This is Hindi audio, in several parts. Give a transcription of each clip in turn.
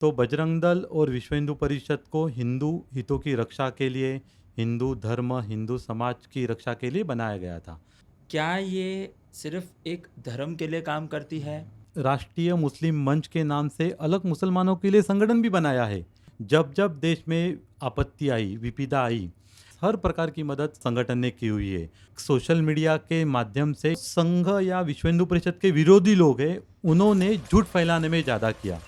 तो बजरंग दल और विश्व हिंदू परिषद को हिंदू हितों की रक्षा के लिए, हिंदू धर्म, हिंदू समाज की रक्षा के लिए बनाया गया था। क्या ये सिर्फ एक धर्म के लिए काम करती है? राष्ट्रीय मुस्लिम मंच के नाम से अलग मुसलमानों के लिए संगठन भी बनाया है। जब जब देश में आपत्ति आई, विपदा आई, हर प्रकार की मदद संगठन ने की हुई है। सोशल मीडिया के माध्यम से संघ या विश्व हिंदू परिषद के विरोधी लोग हैं, उन्होंने झूठ फैलाने में ज़्यादा किया।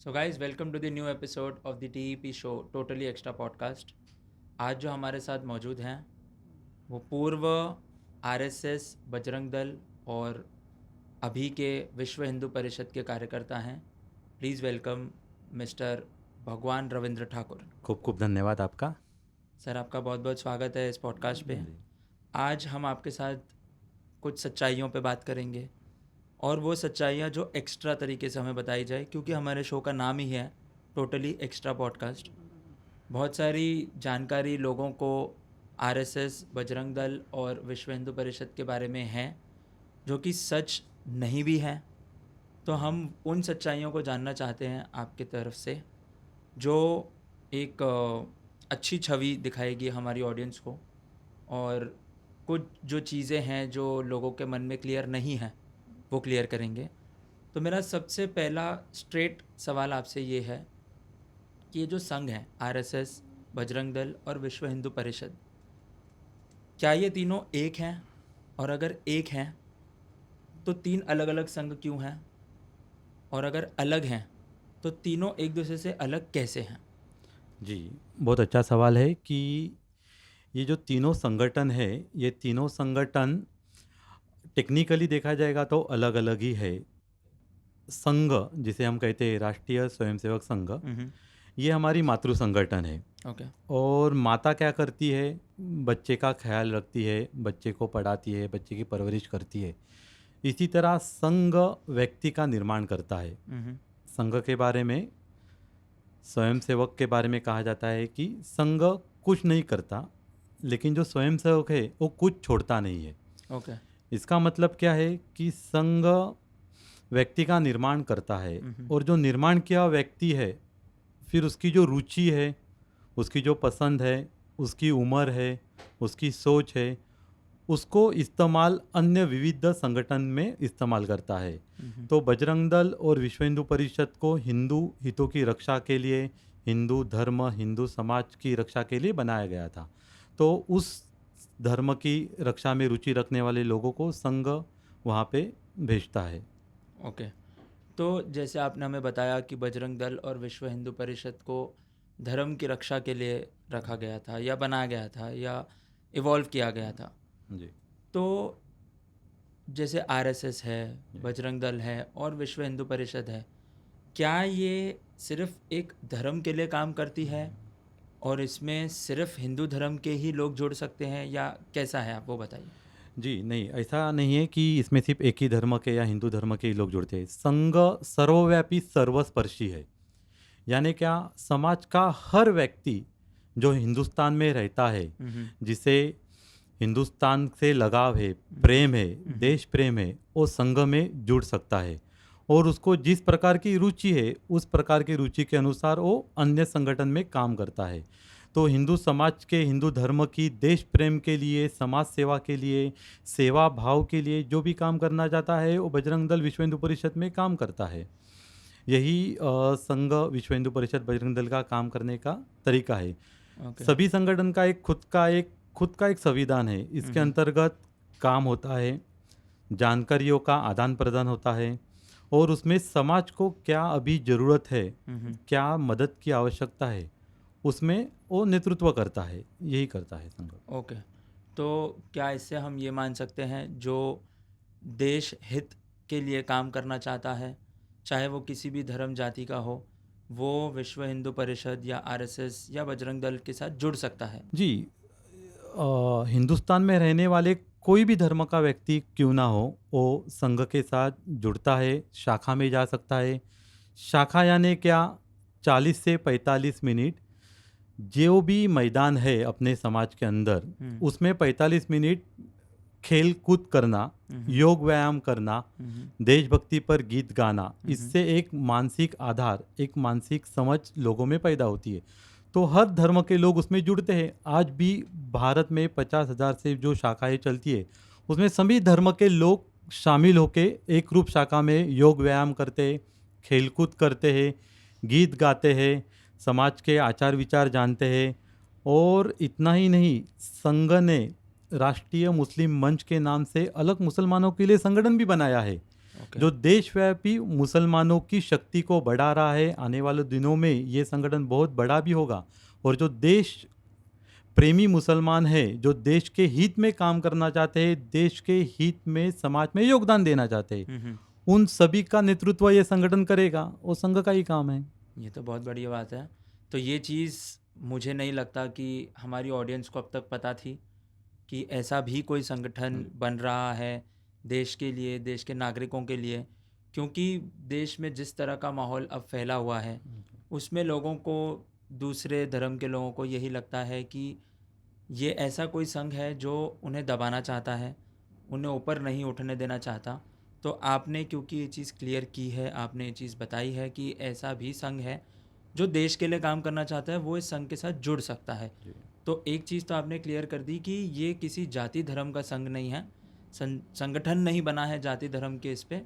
So guys, welcome to the new episode of the TEP show totally extra podcast. आज जो हमारे साथ मौजूद हैं वो पूर्व RSS, बजरंग दल और अभी के विश्व हिंदू परिषद के कार्यकर्ता हैं। प्लीज़ वेलकम मिस्टर भगवान रविंद्र ठाकुर। खूब खूब धन्यवाद आपका। सर, आपका बहुत बहुत स्वागत है इस पॉडकास्ट पे। आज हम आपके साथ कुछ सच्चाइयों पे बात करेंगे और वो सच्चाइयाँ जो एक्स्ट्रा तरीके से हमें बताई जाए, क्योंकि हमारे शो का नाम ही है टोटली एक्स्ट्रा पॉडकास्ट। बहुत सारी जानकारी लोगों को RSS, बजरंग दल और विश्व हिंदू परिषद के बारे में है जो कि सच नहीं भी है। तो हम उन सच्चाइयों को जानना चाहते हैं आपकी तरफ से, जो एक अच्छी छवि दिखाएगी हमारी ऑडियंस को, और कुछ जो चीज़ें हैं जो लोगों के मन में क्लियर नहीं है वो क्लियर करेंगे। तो मेरा सबसे पहला स्ट्रेट सवाल आपसे ये है कि ये जो संघ है RSS, बजरंग दल और विश्व हिंदू परिषद, क्या ये तीनों एक हैं? और अगर एक हैं तो तीन अलग अलग संघ क्यों हैं? और अगर अलग हैं तो तीनों एक दूसरे से अलग कैसे हैं? जी, बहुत अच्छा सवाल है कि ये जो तीनों संगठन है, ये तीनों संगठन टेक्निकली देखा जाएगा तो अलग अलग ही है। संघ जिसे हम कहते हैं राष्ट्रीय स्वयंसेवक संघ, ये हमारी मातृ संगठन है। ओके। और माता क्या करती है? बच्चे का ख्याल रखती है, बच्चे को पढ़ाती है, बच्चे की परवरिश करती है। इसी तरह संघ व्यक्ति का निर्माण करता है। संघ के बारे में, स्वयंसेवक के बारे में कहा जाता है कि संघ कुछ नहीं करता, लेकिन जो स्वयंसेवक है वो कुछ छोड़ता नहीं है। ओके। इसका मतलब क्या है कि संघ व्यक्ति का निर्माण करता है, और जो निर्माण किया व्यक्ति है, फिर उसकी जो रुचि है, उसकी जो पसंद है, उसकी उम्र है, उसकी सोच है, उसको इस्तेमाल अन्य विविध संगठन में इस्तेमाल करता है। तो बजरंग दल और विश्व हिंदू परिषद को हिंदू हितों की रक्षा के लिए, हिंदू धर्म, हिंदू समाज की रक्षा के लिए बनाया गया था। तो उस धर्म की रक्षा में रुचि रखने वाले लोगों को संघ वहाँ पे भेजता है। ओके। तो जैसे आपने हमें बताया कि बजरंग दल और विश्व हिंदू परिषद को धर्म की रक्षा के लिए रखा गया था या बनाया गया था या इवॉल्व किया गया था। जी तो जैसे RSS है, जी। बजरंग दल है और विश्व हिंदू परिषद है, क्या ये सिर्फ एक धर्म के लिए काम करती है और इसमें सिर्फ हिंदू धर्म के ही लोग जुड़ सकते हैं, या कैसा है, आप वो बताइए। जी नहीं, ऐसा नहीं है कि इसमें सिर्फ एक ही धर्म के या हिंदू धर्म के ही लोग जुड़ते हैं। संघ सर्वव्यापी, सर्वस्पर्शी है। यानी क्या? समाज का हर व्यक्ति जो हिंदुस्तान में रहता है, जिसे हिंदुस्तान से लगाव है, प्रेम है, देश प्रेम है, वो संघ में जुड़ सकता है। और उसको जिस प्रकार की रुचि है, उस प्रकार की रुचि के अनुसार वो अन्य संगठन में काम करता है। तो हिंदू समाज के, हिंदू धर्म की, देश प्रेम के लिए, समाज सेवा के लिए, सेवा भाव के लिए जो भी काम करना चाहता है, वो बजरंग दल, विश्व हिंदू परिषद में काम करता है। यही संघ, विश्व हिंदू परिषद, बजरंग दल का काम करने का तरीका है। ओके। सभी संगठन का एक खुद का एक संविधान है। इसके अंतर्गत काम होता है, जानकारियों का आदान प्रदान होता है, और उसमें समाज को क्या अभी ज़रूरत है, क्या मदद की आवश्यकता है, उसमें वो नेतृत्व करता है। यही करता है संघ। ओके। तो क्या इससे हम ये मान सकते हैं, जो देश हित के लिए काम करना चाहता है, चाहे वो किसी भी धर्म जाति का हो, वो विश्व हिंदू परिषद या RSS या बजरंग दल के साथ जुड़ सकता है? जी, हिंदुस्तान में रहने वाले कोई भी धर्म का व्यक्ति क्यों ना हो, वो संघ के साथ जुड़ता है, शाखा में जा सकता है। शाखा यानी क्या? 40 से 45 मिनट जो भी मैदान है अपने समाज के अंदर, उसमें 45 मिनट खेल कूद करना, हम्म, योग व्यायाम करना, हम्म, देशभक्ति पर गीत गाना, हम्म, इससे एक मानसिक आधार, एक मानसिक समझ लोगों में पैदा होती है। तो हर धर्म के लोग उसमें जुड़ते हैं। आज भी भारत में 50,000 से जो शाखाएं चलती है, उसमें सभी धर्म के लोग शामिल होके एक रूप शाखा में योग व्यायाम करते हैं, खेलकूद करते हैं, गीत गाते हैं, समाज के आचार विचार जानते हैं। और इतना ही नहीं, संघ ने राष्ट्रीय मुस्लिम मंच के नाम से अलग मुसलमानों के लिए संगठन भी बनाया है, ओके। जो देशव्यापी मुसलमानों की शक्ति को बढ़ा रहा है। आने वाले दिनों में ये संगठन बहुत बड़ा भी होगा। और जो देश प्रेमी मुसलमान है, जो देश के हित में काम करना चाहते हैं, देश के हित में समाज में योगदान देना चाहते हैं, हम्म, उन सभी का नेतृत्व ये संगठन करेगा। वो संघ का ही काम है। ये तो बहुत बढ़िया बात है। तो ये चीज़ मुझे नहीं लगता कि हमारी ऑडियंस को अब तक पता थी कि ऐसा भी कोई संगठन बन रहा है देश के लिए, देश के नागरिकों के लिए। क्योंकि देश में जिस तरह का माहौल अब फैला हुआ है, उसमें लोगों को, दूसरे धर्म के लोगों को यही लगता है कि ये ऐसा कोई संघ है जो उन्हें दबाना चाहता है, उन्हें ऊपर नहीं उठने देना चाहता। तो आपने क्योंकि ये चीज़ क्लियर की है, आपने ये चीज़ बताई है कि ऐसा भी संघ है जो देश के लिए काम करना चाहता है, वो इस संघ के साथ जुड़ सकता है। तो एक चीज़ तो आपने क्लियर कर दी कि ये किसी जाति धर्म का संघ नहीं है, संगठन नहीं बना है जाति धर्म के इस पे,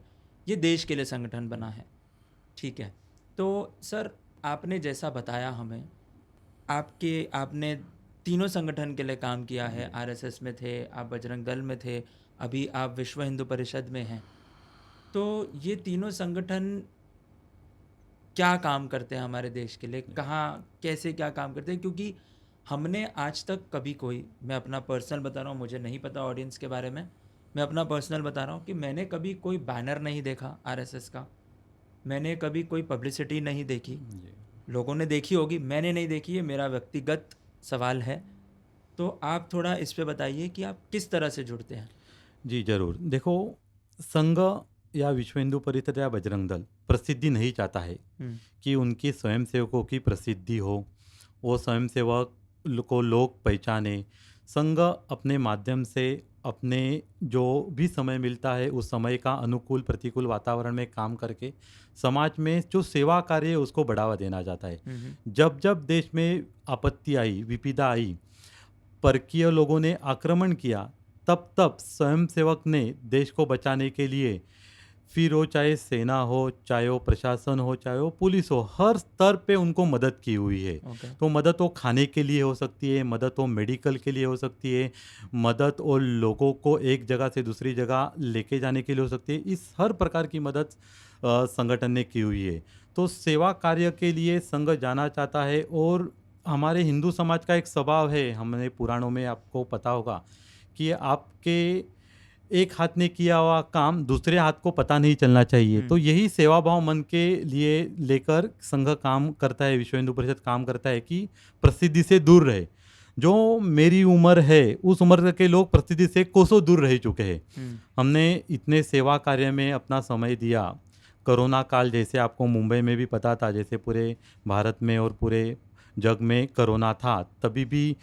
ये देश के लिए संगठन बना है। ठीक है। तो सर, आपने जैसा बताया हमें, आपने तीनों संगठन के लिए काम किया है। आरएसएस में थे, आप बजरंग दल में थे, अभी आप विश्व हिंदू परिषद में हैं। तो ये तीनों संगठन क्या काम करते हैं हमारे देश के लिए, कहाँ कैसे क्या काम करते हैं? क्योंकि हमने आज तक कभी कोई, मैं अपना पर्सनल बता रहा हूँ, मुझे नहीं पता ऑडियंस के बारे में, मैं अपना पर्सनल बता रहा हूँ कि मैंने कभी कोई बैनर नहीं देखा आरएसएस का, मैंने कभी कोई पब्लिसिटी नहीं देखी। लोगों ने देखी होगी, मैंने नहीं देखी, है मेरा व्यक्तिगत सवाल है। तो आप थोड़ा इस पे बताइए कि आप किस तरह से जुड़ते हैं। जी जरूर। देखो, संघ या विश्व हिंदू परिषद या बजरंग दल प्रसिद्धि नहीं चाहता है कि उनकी स्वयंसेवकों की प्रसिद्धि हो, वो स्वयंसेवक को लोग पहचाने। संघ अपने माध्यम से अपने जो भी समय मिलता है, उस समय का अनुकूल प्रतिकूल वातावरण में काम करके समाज में जो सेवा कार्य है उसको बढ़ावा देना चाहता है। जब जब देश में आपत्ति आई, विपदा आई, परकीय लोगों ने आक्रमण किया, तब तब स्वयंसेवक ने देश को बचाने के लिए, फिर वो चाहे सेना हो, चाहे वो प्रशासन हो, चाहे वो पुलिस हो, हर स्तर पे उनको मदद की हुई है। ओके। तो मदद वो खाने के लिए हो सकती है, मदद वो मेडिकल के लिए हो सकती है, मदद वो लोगों को एक जगह से दूसरी जगह लेके जाने के लिए हो सकती है। इस हर प्रकार की मदद संगठन ने की हुई है। तो सेवा कार्य के लिए संघ जाना चाहता है। और हमारे हिंदू समाज का एक स्वभाव है, हमने पुराणों में आपको पता होगा कि आपके एक हाथ ने किया हुआ काम दूसरे हाथ को पता नहीं चलना चाहिए। तो यही सेवा भाव मन के लिए लेकर संघ काम करता है, विश्व हिंदू परिषद काम करता है कि प्रसिद्धि से दूर रहे। जो मेरी उम्र है, उस उम्र के लोग प्रसिद्धि से कोसों दूर रह चुके हैं। हमने इतने सेवा कार्य में अपना समय दिया। कोरोना काल, जैसे आपको मुंबई में भी पता था, जैसे पूरे भारत में और पूरे जग में कोरोना था, तभी भी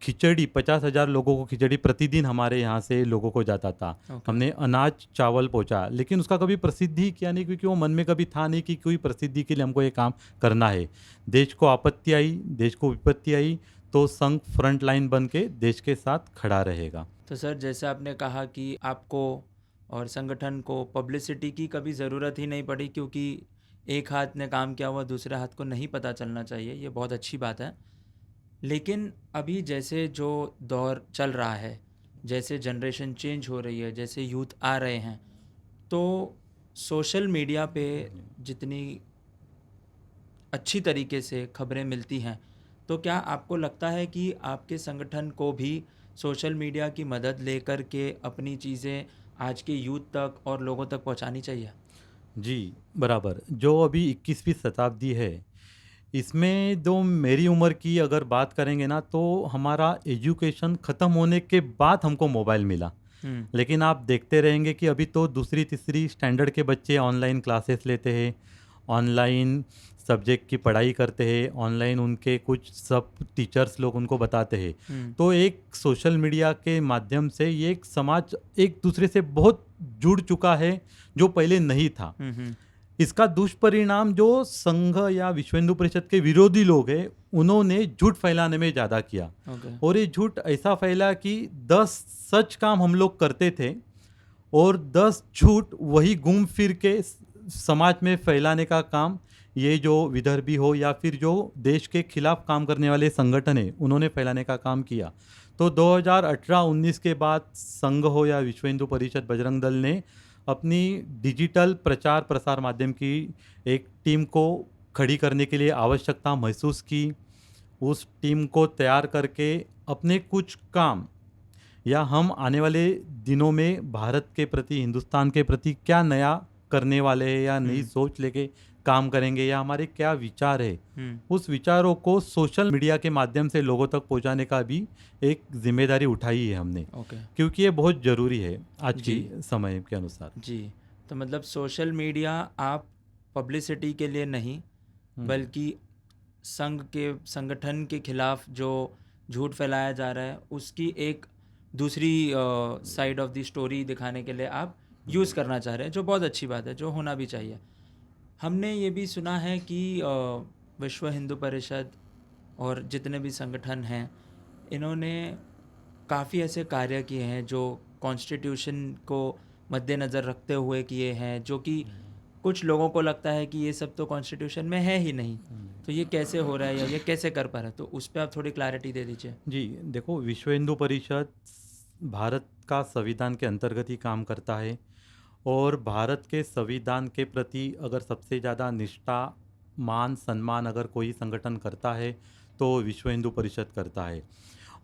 खिचड़ी 50,000 लोगों को खिचड़ी प्रतिदिन हमारे यहाँ से लोगों को जाता था। हमने अनाज चावल पहुँचा, लेकिन उसका कभी प्रसिद्धि किया नहीं, क्योंकि वो मन में कभी था नहीं कि कोई प्रसिद्धि के लिए हमको ये काम करना है। देश को आपत्ति आई, देश को विपत्ति आई, तो संघ फ्रंट लाइन बन के देश के साथ खड़ा रहेगा। तो सर, जैसे आपने कहा कि आपको और संगठन को पब्लिसिटी की कभी ज़रूरत ही नहीं पड़ी, क्योंकि एक हाथ ने काम किया हुआ दूसरे हाथ को नहीं पता चलना चाहिए, ये बहुत अच्छी बात है। लेकिन अभी जैसे जो दौर चल रहा है, जैसे जनरेशन चेंज हो रही है, जैसे यूथ आ रहे हैं, तो सोशल मीडिया पे जितनी अच्छी तरीके से खबरें मिलती हैं, तो क्या आपको लगता है कि आपके संगठन को भी सोशल मीडिया की मदद लेकर के अपनी चीज़ें आज के यूथ तक और लोगों तक पहुंचानी चाहिए? जी बराबर। जो अभी 21वीं शताब्दी है, इसमें जो मेरी उम्र की अगर बात करेंगे ना, तो हमारा एजुकेशन ख़त्म होने के बाद हमको मोबाइल मिला। लेकिन आप देखते रहेंगे कि अभी तो दूसरी तीसरी स्टैंडर्ड के बच्चे ऑनलाइन क्लासेस लेते हैं, ऑनलाइन सब्जेक्ट की पढ़ाई करते हैं, ऑनलाइन उनके कुछ सब टीचर्स लोग उनको बताते हैं। तो एक सोशल मीडिया के माध्यम से ये एक समाज एक दूसरे से बहुत जुड़ चुका है, जो पहले नहीं था। इसका दुष्परिणाम जो संघ या विश्व हिंदू परिषद के विरोधी लोग हैं, उन्होंने झूठ फैलाने में ज़्यादा किया। और ये झूठ ऐसा फैला कि 10 सच काम हम लोग करते थे और 10 झूठ वही घूम फिर के समाज में फैलाने का काम ये जो विदर्भी हो या फिर जो देश के खिलाफ काम करने वाले संगठन है, उन्होंने फैलाने का काम किया। तो 2018-19 के बाद संघ हो या विश्व हिंदू परिषद, बजरंग दल ने अपनी डिजिटल प्रचार प्रसार माध्यम की एक टीम को खड़ी करने के लिए आवश्यकता महसूस की। उस टीम को तैयार करके अपने कुछ काम या हम आने वाले दिनों में भारत के प्रति, हिंदुस्तान के प्रति क्या नया करने वाले हैं या नई सोच लेके काम करेंगे या हमारे क्या विचार है, उस विचारों को सोशल मीडिया के माध्यम से लोगों तक पहुंचाने का भी एक जिम्मेदारी उठाई है हमने। क्योंकि ये बहुत ज़रूरी है आज की समय के अनुसार। जी, तो मतलब सोशल मीडिया आप पब्लिसिटी के लिए नहीं, बल्कि संगठन के खिलाफ जो झूठ फैलाया जा रहा है उसकी एक दूसरी साइड ऑफ द स्टोरी दिखाने के लिए आप यूज़ करना चाह रहे हैं, जो बहुत अच्छी बात है, जो होना भी चाहिए। हमने ये भी सुना है कि विश्व हिंदू परिषद और जितने भी संगठन हैं, इन्होंने काफ़ी ऐसे कार्य किए हैं जो कॉन्स्टिट्यूशन को मद्देनज़र रखते हुए किए हैं, जो कि कुछ लोगों को लगता है कि ये सब तो कॉन्स्टिट्यूशन में है ही नहीं, तो ये कैसे हो रहा है या ये कैसे कर पा रहा है, तो उस पर आप थोड़ी क्लैरिटी दे दीजिए। जी देखो, विश्व हिंदू परिषद भारत का संविधान के अंतर्गत ही काम करता है और भारत के संविधान के प्रति अगर सबसे ज़्यादा निष्ठा, मान, सम्मान अगर कोई संगठन करता है तो विश्व हिंदू परिषद करता है।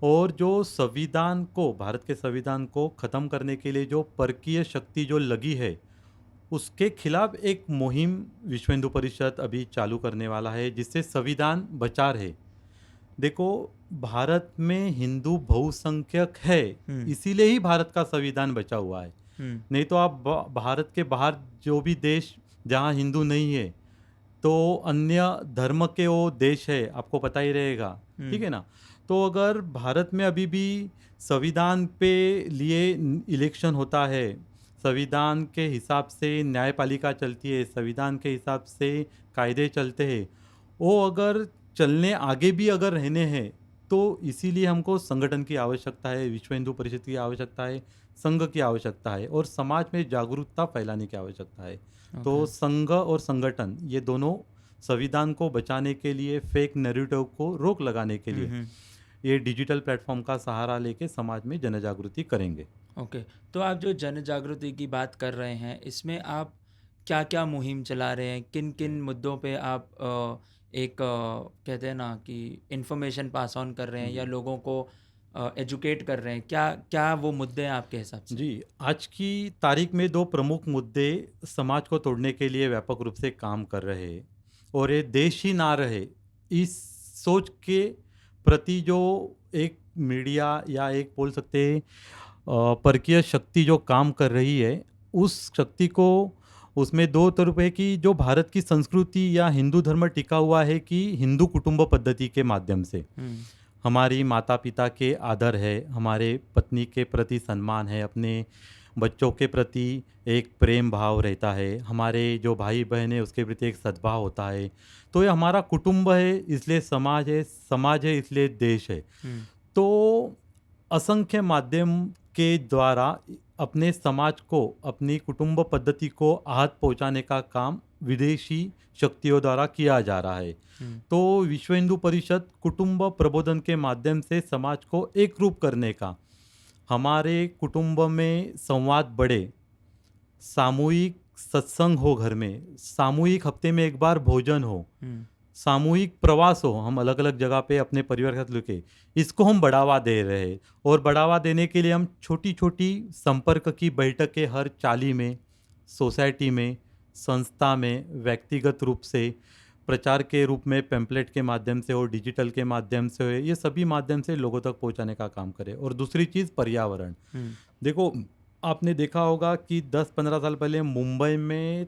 और जो संविधान को, भारत के संविधान को ख़त्म करने के लिए जो परकीय शक्ति जो लगी है, उसके खिलाफ एक मुहिम विश्व हिंदू परिषद अभी चालू करने वाला है, जिससे संविधान बचा रहे। देखो, भारत में हिंदू बहुसंख्यक है, इसीलिए ही भारत का संविधान बचा हुआ है। नहीं तो आप भारत के बाहर जो भी देश जहाँ हिंदू नहीं है, तो अन्य धर्म के वो देश है, आपको पता ही रहेगा, ठीक है ना। तो अगर भारत में अभी भी संविधान पे लिए इलेक्शन होता है, संविधान के हिसाब से न्यायपालिका चलती है, संविधान के हिसाब से कायदे चलते हैं, वो अगर चलने आगे भी अगर रहने हैं, तो इसीलिए हमको संगठन की आवश्यकता है, विश्व हिंदू परिषद की आवश्यकता है, संघ की आवश्यकता है और समाज में जागरूकता फैलाने की आवश्यकता है। तो संघ और संगठन ये दोनों संविधान को बचाने के लिए, फेक नैरेटिव को रोक लगाने के लिए ये डिजिटल प्लेटफॉर्म का सहारा लेके समाज में जन जागृति करेंगे। तो आप जो जन जागृति की बात कर रहे हैं, इसमें आप क्या क्या मुहिम चला रहे हैं, किन किन मुद्दों पे आप कहते हैं ना कि इन्फॉर्मेशन पास ऑन कर रहे हैं या लोगों को एजुकेट कर रहे हैं, क्या क्या वो मुद्दे हैं आपके हिसाब से? जी, आज की तारीख में 2 प्रमुख मुद्दे समाज को तोड़ने के लिए व्यापक रूप से काम कर रहे हैं और ये देश ही ना रहे, इस सोच के प्रति जो एक मीडिया या एक बोल सकते हैं परकीय शक्ति जो काम कर रही है, उस शक्ति को, उसमें 2 तरफ है कि जो भारत की संस्कृति या हिंदू धर्म टिका हुआ है कि हिंदू कुटुंब पद्धति के माध्यम से हमारी माता पिता के आदर है, हमारे पत्नी के प्रति सम्मान है, अपने बच्चों के प्रति एक प्रेम भाव रहता है, हमारे जो भाई बहन है उसके प्रति एक सद्भाव होता है। तो ये हमारा कुटुंब है, इसलिए समाज है इसलिए देश है। तो असंख्य माध्यम के द्वारा अपने समाज को, अपनी कुटुंब पद्धति को आहत पहुंचाने का काम विदेशी शक्तियों द्वारा किया जा रहा है। तो विश्व हिंदू परिषद कुटुंब प्रबोधन के माध्यम से समाज को एक रूप करने का, हमारे कुटुंब में संवाद बढ़े, सामूहिक सत्संग हो, घर में सामूहिक हफ्ते में एक बार भोजन हो, सामूहिक प्रवास हो, हम अलग अलग जगह पे अपने परिवार के साथ लेके, इसको हम बढ़ावा दे रहे हैं। और बढ़ावा देने के लिए हम छोटी छोटी संपर्क की बैठकें हर चाली में, सोसाइटी में, संस्था में, व्यक्तिगत रूप से, प्रचार के रूप में पैम्पलेट के माध्यम से हो, डिजिटल के माध्यम से हो, ये सभी माध्यम से लोगों तक पहुंचाने का काम करें। और दूसरी चीज़ पर्यावरण। देखो, आपने देखा होगा कि 10-15 साल पहले मुंबई में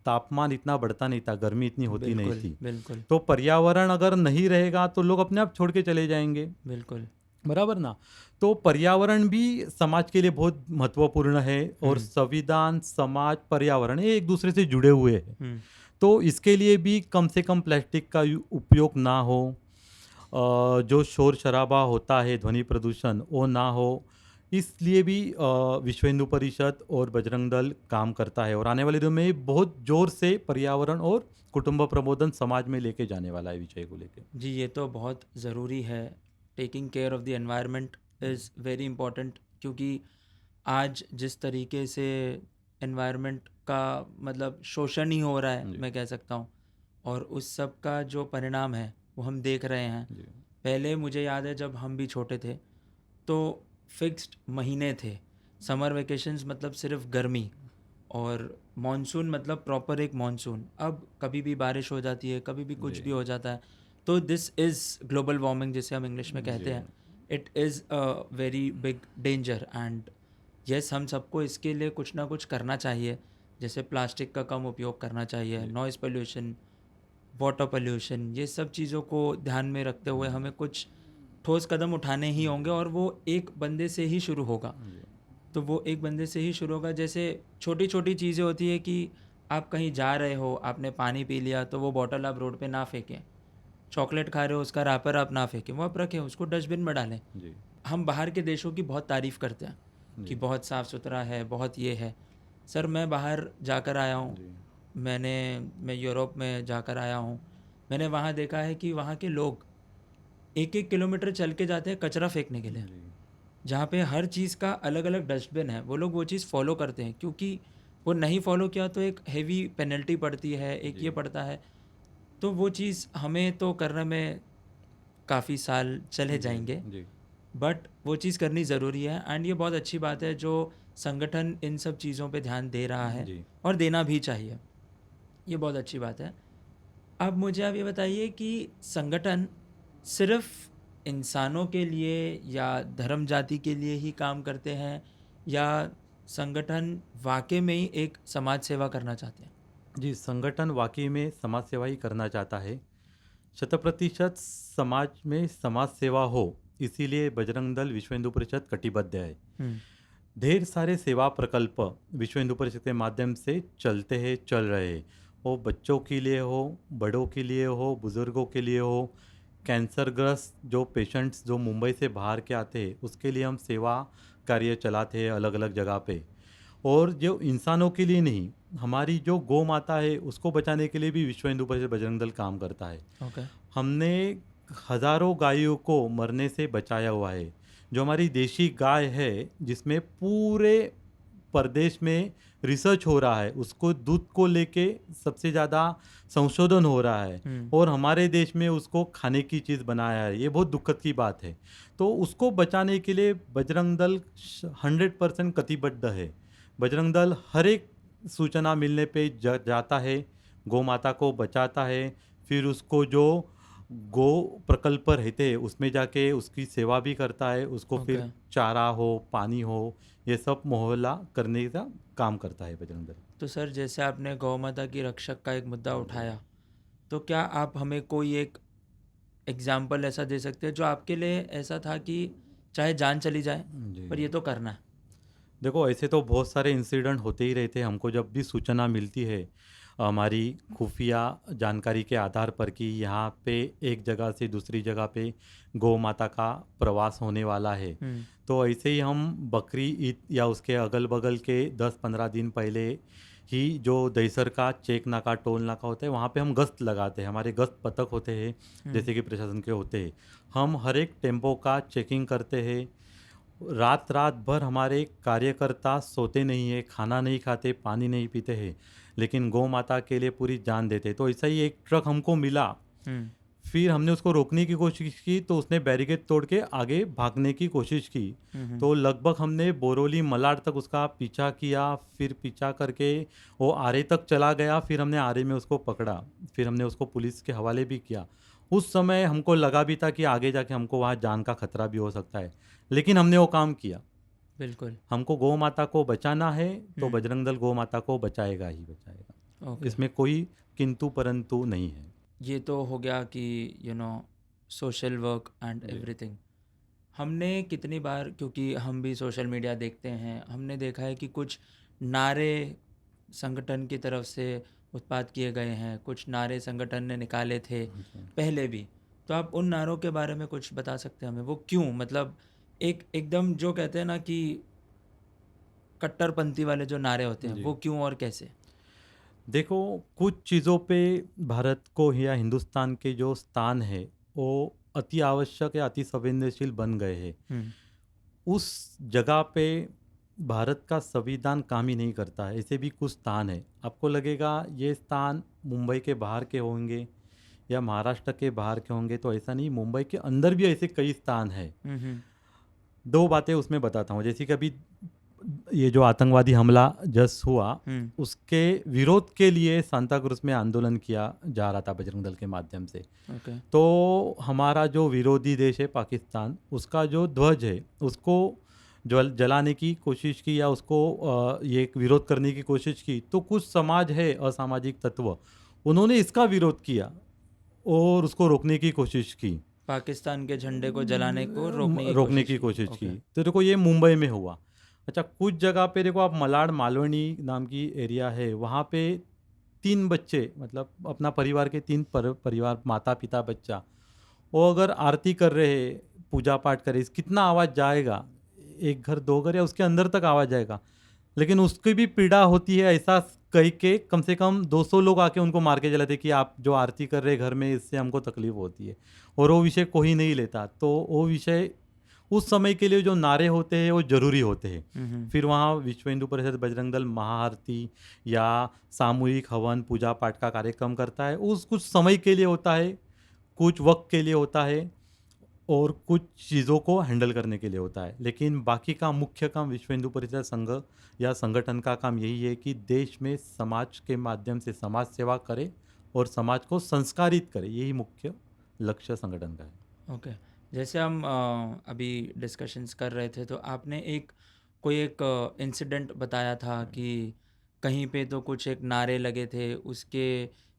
तापमान इतना बढ़ता नहीं था, गर्मी इतनी होती नहीं बिल्कुल थी। बिल्कुल तो पर्यावरण अगर नहीं रहेगा तो लोग अपने आप छोड़ के चले जाएंगे, बिल्कुल। बराबर ना। तो पर्यावरण भी समाज के लिए बहुत महत्वपूर्ण है, और हम्म संविधान, समाज, पर्यावरण ये एक दूसरे से जुड़े हुए हैं। हम्म तो इसके लिए भी कम से कम प्लास्टिक का उपयोग ना हो, जो शोर शराबा होता है, ध्वनि प्रदूषण, वो ना हो। इसलिए भी विश्व हिंदू परिषद और बजरंग दल काम करता है, और आने वाले दिनों में बहुत जोर से पर्यावरण और कुटुंब प्रबोधन समाज में लेके जाने वाला है विषय को लेके। जी, ये तो बहुत ज़रूरी है। Taking care of the environment is very important, क्योंकि आज जिस तरीके से एनवायरनमेंट का मतलब शोषण ही हो रहा है, जी मैं कह सकता हूँ, और उस सब का जो परिणाम है वो हम देख रहे हैं। जी पहले मुझे याद है जब हम भी छोटे थे तो फिक्स्ड महीने थे। समर वेकेशंस मतलब सिर्फ गर्मी, और मॉनसून मतलब प्रॉपर एक मॉनसून। अब कभी भी बारिश हो जाती है, कभी भी कुछ जी भी हो जाता है। तो दिस इज़ ग्लोबल वार्मिंग, जिसे हम इंग्लिश में कहते जी हैं। It is a very big danger, and yes, हम सबको इसके लिए कुछ ना कुछ करना चाहिए। जैसे प्लास्टिक का कम उपयोग करना चाहिए, जी नॉइज़ पोल्यूशन, वाटर पोल्यूशन, ये सब चीज़ों को ध्यान में रखते हुए हमें कुछ ठोस कदम उठाने ही होंगे, और वो एक बंदे से ही शुरू होगा। जी तो वो एक बंदे से ही शुरू होगा। जैसे छोटी छोटी चीज़ें होती है कि आप कहीं जा रहे हो, आपने पानी पी लिया, तो वो बॉटल आप रोड पे ना फेंकें। चॉकलेट खा रहे हो, उसका रैपर आप ना फेंकें, वो आप रखें, उसको डस्टबिन में डालें। जी हम बाहर के देशों की बहुत तारीफ़ करते हैं कि जी बहुत साफ़ सुथरा है, बहुत ये है। सर, मैं बाहर जाकर आया हूँ। जी मैं यूरोप में जाकर आया हूँ। मैंने वहाँ देखा है कि वहाँ के लोग एक एक किलोमीटर चल के जाते हैं कचरा फेंकने के लिए, जी जहाँ पे हर चीज़ का अलग अलग डस्टबिन है। वो लोग वो चीज़ फॉलो करते हैं, क्योंकि वो नहीं फॉलो किया तो एक हेवी पेनल्टी पड़ती है, एक ये जी पड़ता है। तो वो चीज़ हमें तो करने में काफ़ी साल चले जी जाएंगे, जी बट वो चीज़ करनी ज़रूरी है। एंड ये बहुत अच्छी बात है जो संगठन इन सब चीज़ों पे ध्यान दे रहा है, जी और देना भी चाहिए। ये बहुत अच्छी बात है। अब मुझे आप ये बताइए कि संगठन सिर्फ इंसानों के लिए या धर्म जाति के लिए ही काम करते हैं, या संगठन वाकई में ही एक समाज सेवा करना चाहते हैं? जी, संगठन वाकई में समाज सेवा ही करना चाहता है। 100% समाज में समाज सेवा हो, इसीलिए बजरंग दल विश्व हिंदू परिषद कटिबद्ध है। हम्म ढेर सारे सेवा प्रकल्प विश्व हिंदू परिषद के माध्यम से चलते हैं, चल रहे हैं। वो बच्चों के लिए हो, बड़ों के लिए हो, बुज़ुर्गों के लिए हो, कैंसरग्रस्त जो पेशेंट्स जो मुंबई से बाहर के आते हैं उसके लिए हम सेवा कार्य चलाते हैं अलग अलग जगह पे। और जो इंसानों के लिए नहीं, हमारी जो गौ माता है उसको बचाने के लिए भी विश्व हिंदू परिषद बजरंग दल काम करता है। ओके। हमने हजारों गायों को मरने से बचाया हुआ है। जो हमारी देशी गाय है, जिसमें पूरे प्रदेश में रिसर्च हो रहा है, उसको दूध को लेके सबसे ज़्यादा संशोधन हो रहा है, हम्म और हमारे देश में उसको खाने की चीज़ बनाया है, ये बहुत दुखद की बात है। तो उसको बचाने के लिए बजरंग दल 100% कटिबद्ध है। बजरंग दल हर एक सूचना मिलने पे जाता है, गौ माता को बचाता है, फिर उसको जो गो प्रकल्प रहते हैं उसमें जाके उसकी सेवा भी करता है, उसको ओके। फिर चारा हो, पानी हो, ये सब मोहल्ला करने का काम करता है बजरंग दल। तो सर, जैसे आपने गौ माता की रक्षक का एक मुद्दा जी उठाया, तो क्या आप हमें कोई एक एग्जाम्पल ऐसा दे सकते हैं जो आपके लिए ऐसा था कि चाहे जान चली जाए जी पर ये तो करना है? देखो, ऐसे तो बहुत सारे इंसिडेंट होते ही रहते हैं। हमको जब भी सूचना मिलती है हमारी खुफिया जानकारी के आधार पर कि यहाँ पे एक जगह से दूसरी जगह पे गौ माता का प्रवास होने वाला है, हम्म तो ऐसे ही हम बकरी ईद या उसके अगल बगल के 10-15 दिन पहले ही जो दहीसर का चेक नाका, टोल नाका होता है, वहाँ पे हम गश्त लगाते हैं। हमारे गश्त पथक होते हैं, हम्म जैसे कि प्रशासन के होते हैं। हम हर एक टेम्पो का चेकिंग करते हैं। रात रात भर हमारे कार्यकर्ता सोते नहीं है, खाना नहीं खाते, पानी नहीं पीते हैं, लेकिन गौ माता के लिए पूरी जान देते। तो ऐसा ही एक ट्रक हमको मिला, हम्म फिर हमने उसको रोकने की कोशिश की तो उसने बैरिकेड तोड़ के आगे भागने की कोशिश की। हम्म तो लगभग हमने बोरोली मलाड तक उसका पीछा किया, फिर पीछा करके वो आरे तक चला गया, फिर हमने आरे में उसको पकड़ा, फिर हमने उसको पुलिस के हवाले भी किया। उस समय हमको लगा भी था कि आगे जाके हमको वहाँ जान का खतरा भी हो सकता है, लेकिन हमने वो काम किया। बिल्कुल। हमको गौ माता को बचाना है तो हम्म बजरंग दल गौ माता को बचाएगा ही बचाएगा। ओके। इसमें कोई किंतु परंतु नहीं है। ये तो हो गया कि सोशल वर्क एंड जी। एवरीथिंग। हमने कितनी बार, क्योंकि हम भी सोशल मीडिया देखते हैं, हमने देखा है कि कुछ नारे संगठन की तरफ से उत्पाद किए गए हैं, कुछ नारे संगठन ने निकाले थे जी। पहले भी। तो आप उन नारों के बारे में कुछ बता सकते हैं हमें? वो क्यों, मतलब एकदम जो कहते हैं ना कि कट्टरपंथी वाले जो नारे होते हैं, जी। वो क्यों और कैसे? देखो, कुछ चीज़ों पे भारत को या हिंदुस्तान के जो स्थान है वो अति आवश्यक या अति संवेदनशील बन गए हैं। हम्म। उस जगह पे भारत का संविधान काम ही नहीं करता है। ऐसे भी कुछ स्थान है, आपको लगेगा ये स्थान मुंबई के बाहर के होंगे या महाराष्ट्र के बाहर के होंगे, तो ऐसा नहीं, मुंबई के अंदर भी ऐसे कई स्थान है। हम्म। दो बातें उसमें बताता हूँ। जैसे कि अभी ये जो आतंकवादी हमला जस्ट हुआ, हम्म। उसके विरोध के लिए सांता क्रूज में आंदोलन किया जा रहा था बजरंग दल के माध्यम से। ओके। तो हमारा जो विरोधी देश है पाकिस्तान, उसका जो ध्वज है उसको जलाने की कोशिश की या उसको ये एक विरोध करने की कोशिश की। तो कुछ समाज है असामाजिक तत्व, उन्होंने इसका विरोध किया और उसको रोकने की कोशिश की। पाकिस्तान के झंडे को जलाने को रोकने की रोकने कोशिश की की। कोशिश की। ओके। तो देखो ये मुंबई में हुआ। अच्छा, कुछ जगह पे देखो, आप मलाड मालवनी नाम की एरिया है, वहाँ पे 3 बच्चे, मतलब अपना परिवार के 3 परिवार, माता पिता बच्चा, वो अगर आरती कर रहे, पूजा पाठ करे, कितना आवाज़ जाएगा, एक घर 2 घर या उसके अंदर तक आवाज़ जाएगा। लेकिन उसकी भी पीड़ा होती है, ऐसा कह के कम से कम 200 लोग आके उनको मार के जलाते कि आप जो आरती कर रहे घर में, इससे हमको तकलीफ होती है, और वो विषय कोई नहीं लेता। तो वो विषय उस समय के लिए जो नारे होते हैं वो जरूरी होते हैं। हम्म। फिर वहाँ विश्व हिंदू परिषद बजरंग दल महाआरती या सामूहिक हवन पूजा पाठ का कार्यक्रम करता है। उस कुछ समय के लिए होता है, कुछ वक्त के लिए होता है, और कुछ चीज़ों को हैंडल करने के लिए होता है। लेकिन बाकी का मुख्य काम विश्व हिंदू परिषद संघ या संगठन का काम यही है कि देश में समाज के माध्यम से समाज सेवा करे और समाज को संस्कारित करे। यही मुख्य लक्ष्य संगठन का है। ओके। जैसे हम अभी डिस्कशंस कर रहे थे, तो आपने कोई एक इंसिडेंट बताया था कि कहीं पे तो कुछ एक नारे लगे थे, उसके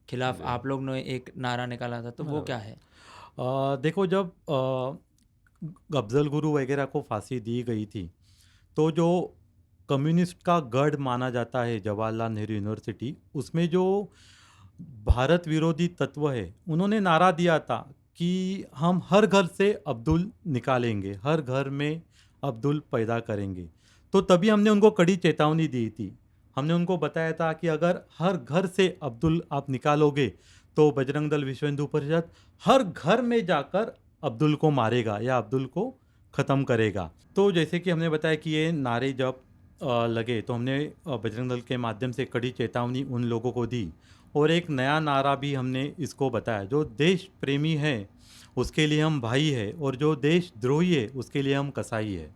खिलाफ जी। आप लोग ने एक नारा निकाला था, तो वो क्या बराबर। है? देखो, जब अफजल गुरु वगैरह को फांसी दी गई थी, तो जो कम्युनिस्ट का गढ़ माना जाता है जवाहरलाल नेहरू यूनिवर्सिटी, उसमें जो भारत विरोधी तत्व है, उन्होंने नारा दिया था कि हम हर घर से अब्दुल निकालेंगे, हर घर में अब्दुल पैदा करेंगे। तो तभी हमने उनको कड़ी चेतावनी दी थी। हमने उनको बताया था कि अगर हर घर से अब्दुल आप निकालोगे तो बजरंग दल विश्व हिंदू परिषद हर घर में जाकर अब्दुल को मारेगा या अब्दुल को ख़त्म करेगा। तो जैसे कि हमने बताया कि ये नारे जब लगे, तो हमने बजरंग दल के माध्यम से कड़ी चेतावनी उन लोगों को दी, और एक नया नारा भी हमने इसको बताया, जो देश प्रेमी है उसके लिए हम भाई है, और जो देश द्रोही है उसके लिए हम कसाई है।